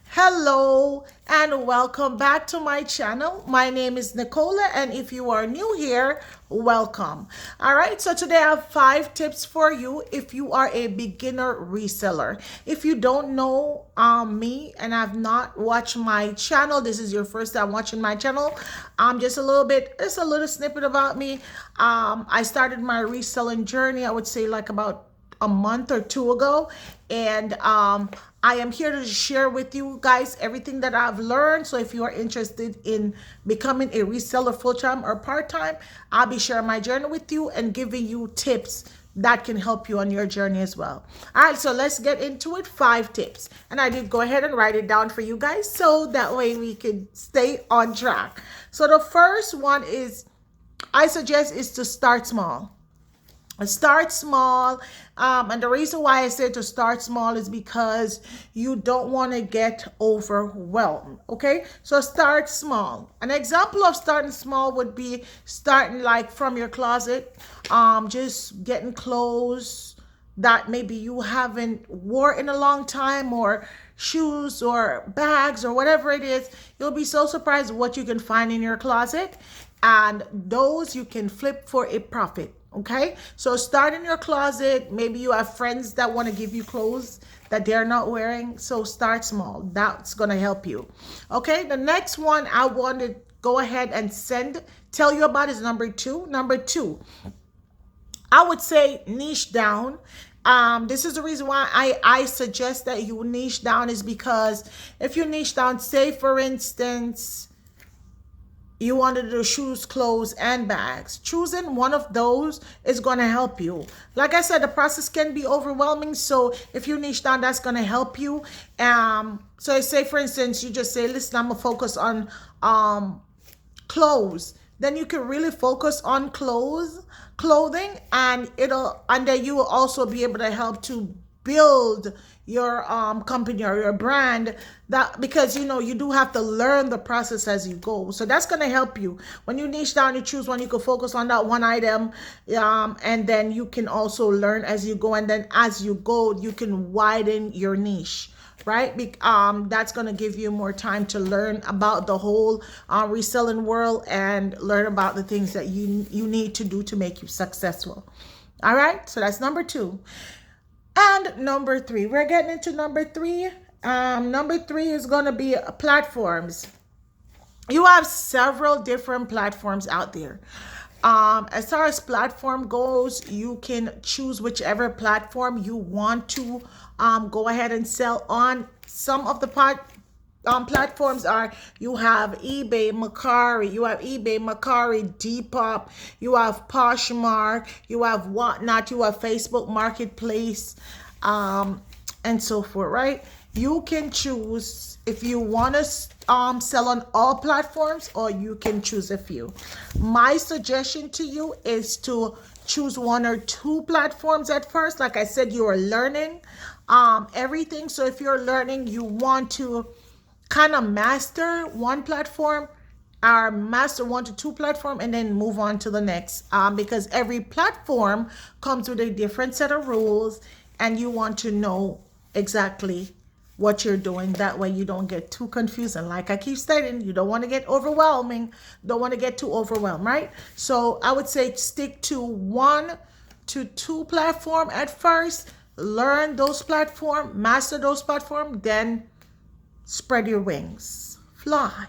Hello and welcome back to my channel. My name is Nicola, and if you are new here, welcome. All right, so today I have 5 tips for you if you are a beginner reseller. If you don't know me and have not watched my channel, this is your first time watching my channel, just a little snippet about me. I started my reselling journey, I would say like about a month or two ago, and I am here to share with you guys everything that I've learned. So if you are interested in becoming a reseller full-time or part-time, I'll be sharing my journey with you and giving you tips that can help you on your journey as well. All right, so let's get into it. 5 tips, and I did go ahead and write it down for you guys so that way we can stay on track. So the first one is I suggest is to start small. Start small, and the reason why I say to start small is because you don't want to get overwhelmed. Okay, so start small. An example of starting small would be starting like from your closet, just getting clothes that maybe you haven't wore in a long time, or shoes or bags or whatever it is. You'll be so surprised what you can find in your closet, and those you can flip for a profit. Okay, so start in your closet. Maybe you have friends that want to give you clothes that they're not wearing, so start small. That's going to help you. Okay, the next one I want to go ahead and tell you about is number two. I would say niche down. This is the reason why I suggest that you niche down, is because if you niche down, say for instance, you wanted to do shoes, clothes, and bags. Choosing one of those is going to help you. Like I said, the process can be overwhelming. So if you niche down, that's going to help you. So say, for instance, you just say, listen, I'm going to focus on clothes. Then you can really focus on clothing, and then you will also be able to help to build your company or your brand, that because you do have to learn the process as you go. So that's going to help you. When you niche down, you choose one, you can focus on that one item, and then you can also learn as you go, and then as you go you can widen your niche, right? That's going to give you more time to learn about the whole reselling world and learn about the things that you need to do to make you successful. All right, so that's number 2. And number 3, we're getting into number 3. Number 3 is going to be platforms. You have several different platforms out there. As far as platform goes, you can choose whichever platform you want to go ahead and sell on. Some of the platforms are, you have eBay, Mercari, Depop, you have Poshmark, you have whatnot, you have Facebook Marketplace, and so forth, right? You can choose if you want to sell on all platforms, or you can choose a few. My suggestion to you is to choose 1 or 2 platforms at first. Like I said, you are learning everything. So if you're learning, you want to kind of master one platform, or master 1 to 2 platform, and then move on to the next, because every platform comes with a different set of rules, and you want to know exactly what you're doing. That way you don't get too confused, and like I keep stating, you don't want to get too overwhelmed, right? So I would say stick to 1 to 2 platform at first, learn those platform, master those platform, then spread your wings, fly.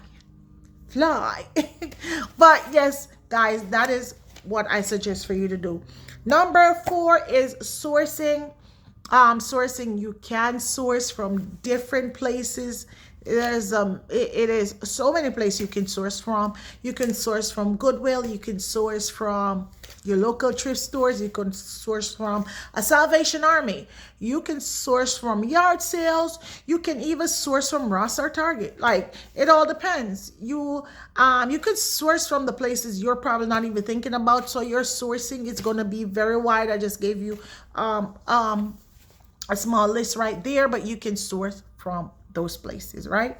But yes, guys, that is what I suggest for you to do. Number 4 is sourcing. You can source from different places. There's it is so many places you can source from. You can source from Goodwill, you can source from your local thrift stores, you can source from a Salvation Army, you can source from yard sales, you can even source from Ross or Target. Like, it all depends. You could source from the places you're probably not even thinking about. So your sourcing is going to be very wide. I just gave you a small list right there, but you can source from those places, right?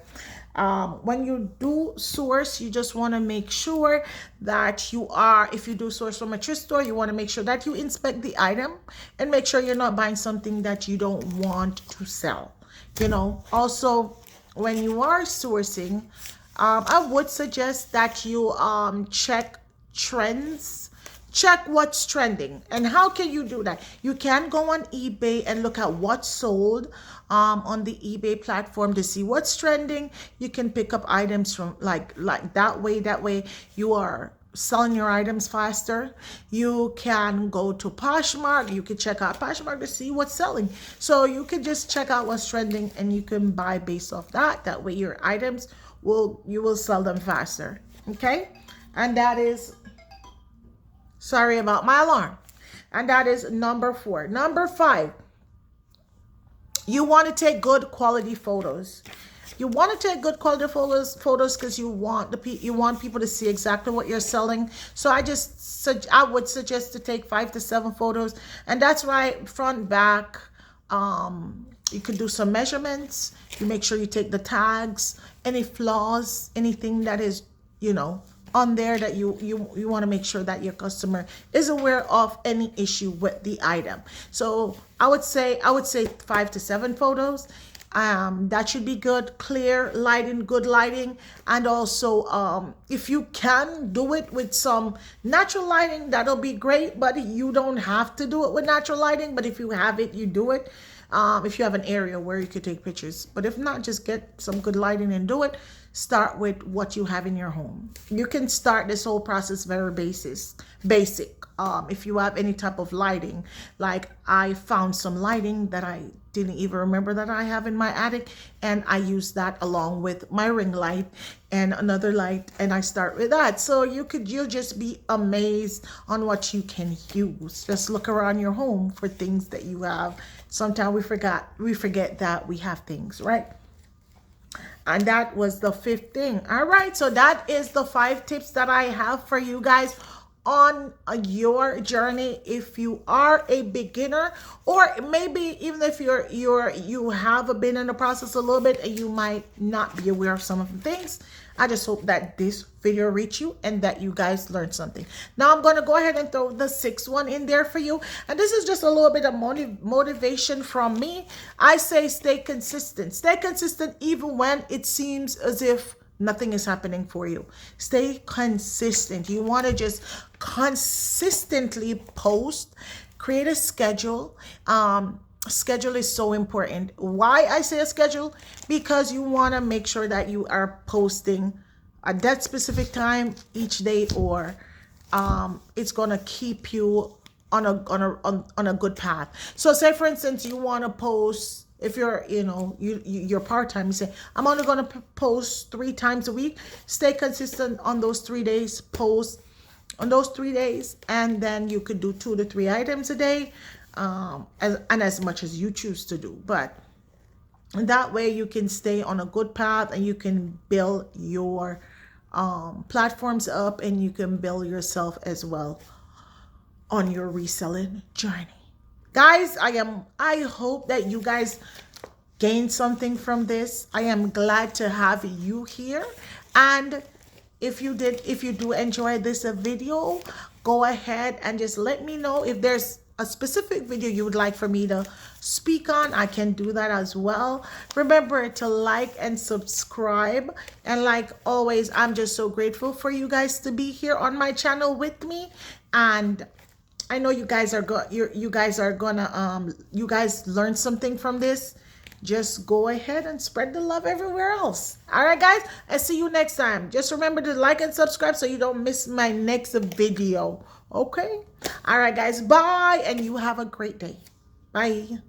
When you do source, you just want to make sure that you are, if you do source from a thrift store, you want to make sure that you inspect the item and make sure you're not buying something that you don't want to sell. Also, when you are sourcing, I would suggest that you check trends. Check what's trending. And how can you do that? You can go on eBay and look at what's sold on the eBay platform to see what's trending. You can pick up items from like that way. That way you are selling your items faster. You can go to Poshmark. You can check out Poshmark to see what's selling. So you can just check out what's trending and you can buy based off that. That way your items you will sell them faster. Okay? And that is, sorry about my alarm. And that is number 4. Number 5, you want to take good quality photos. You want to take good quality photos because you want people to see exactly what you're selling. So I would suggest to take 5 to 7 photos, and that's right, front, back. You could do some measurements. You make sure you take the tags, any flaws, anything that is, on there that you want to make sure that your customer is aware of any issue with the item. So I would say 5 to 7 photos. That should be good, clear lighting, good lighting. And also, if you can do it with some natural lighting, that'll be great, but you don't have to do it with natural lighting. But if you have it, you do it. If you have an area where you could take pictures, but if not, just get some good lighting and do it. Start with what you have in your home. You can start this whole process very basic. If you have any type of lighting, like I found some lighting that I didn't even remember that I have in my attic, and I use that along with my ring light and another light, and I start with that. So you'll just be amazed on what you can use. Just look around your home for things that you have. Sometimes we forget that we have things, right? And that was the 5th thing. All right, so that is the 5 tips that I have for you guys on your journey. If you are a beginner, or maybe even if you have been in the process a little bit and you might not be aware of some of the things, I just hope that this video reached you and that you guys learned something. Now I'm going to go ahead and throw the 6th one in there for you. And this is just a little bit of motivation from me. I say stay consistent. Stay consistent even when it seems as if nothing is happening for you. Stay consistent. You want to just consistently post, create a schedule. Schedule is so important. Why I say a schedule? Because you want to make sure that you are posting at that specific time each day, or it's going to keep you on a good path. So say for instance you want to post, if you're you're part-time, you say I'm only going to post 3 times a week. Stay consistent on those 3 days, post on those 3 days, and then you could do 2 to 3 items a day, as much as you choose to do. But that way you can stay on a good path and you can build your platforms up, and you can build yourself as well on your reselling journey. Guys, I hope that you guys gained something from this. I am glad to have you here. And if you do enjoy this video, go ahead and just let me know if there's a specific video you would like for me to speak on. I can do that as well. Remember to like and subscribe. And like always, I'm just so grateful for you guys to be here on my channel with me. And I know you guys learned something from this. Just go ahead and spread the love everywhere else. All right, guys, I'll see you next time. Just remember to like and subscribe so you don't miss my next video. Okay? All right, guys, bye, and you have a great day. Bye.